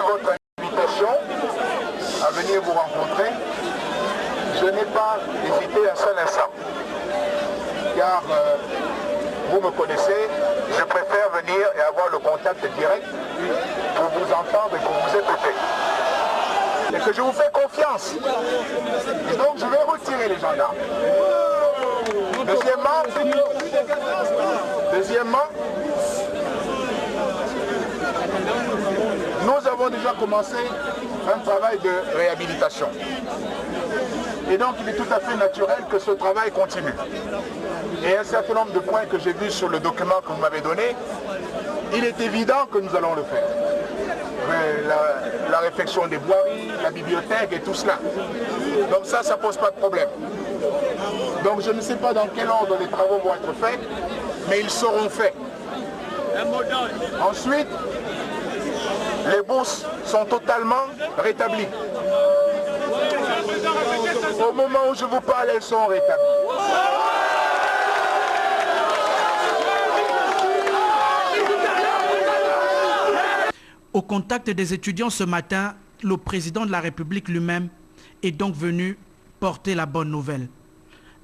Votre invitation à venir vous rencontrer, je n'ai pas hésité un seul instant. Car vous me connaissez, je préfère venir et avoir le contact direct pour vous entendre et pour vous écouter. Et que je vous fais confiance. Et donc je vais retirer les gendarmes. Deuxièmement, nous avons déjà commencé un travail de réhabilitation. Et donc il est tout à fait naturel que ce travail continue. Et un certain nombre de points que j'ai vus sur le document que vous m'avez donné, il est évident que nous allons le faire. La réfection des voiries, la bibliothèque et tout cela. Donc ça ne pose pas de problème. Donc je ne sais pas dans quel ordre les travaux vont être faits, mais ils seront faits. Ensuite, les bourses sont totalement rétablies. Au moment où je vous parle, elles sont rétablies. Au contact des étudiants ce matin, le président de la République lui-même est donc venu porter la bonne nouvelle.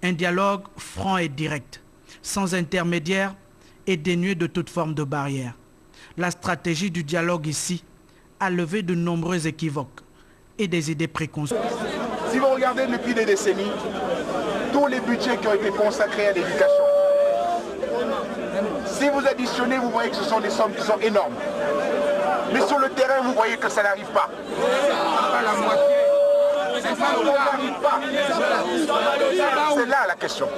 Un dialogue franc et direct, sans intermédiaire et dénué de toute forme de barrière. La stratégie du dialogue ici a levé de nombreux équivoques et des idées préconçues. Si vous regardez depuis des décennies, tous les budgets qui ont été consacrés à l'éducation, si vous additionnez, vous voyez que ce sont des sommes qui sont énormes. Mais sur le terrain, vous voyez que ça n'arrive pas. Pas la moitié. C'est là la question.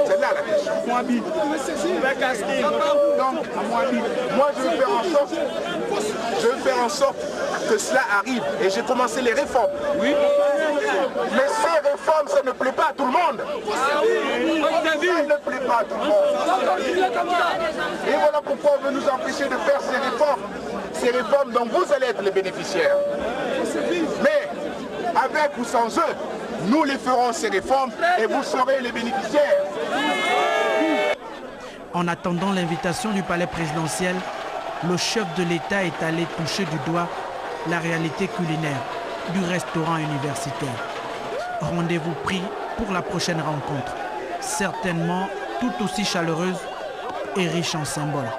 C'est là la question. Donc, moi je veux faire en sorte que cela arrive. Et j'ai commencé les réformes. Oui. Mais ces réformes, ça ne plaît pas à tout le monde. Ça ne plaît pas à tout le monde. Et voilà pourquoi on veut nous empêcher de faire ces réformes dont vous allez être les bénéficiaires. Mais avec ou sans eux, nous les ferons ces réformes et vous serez les bénéficiaires. En attendant l'invitation du palais présidentiel, le chef de l'État est allé toucher du doigt la réalité culinaire du restaurant universitaire. Rendez-vous pris pour la prochaine rencontre, certainement tout aussi chaleureuse et riche en symboles.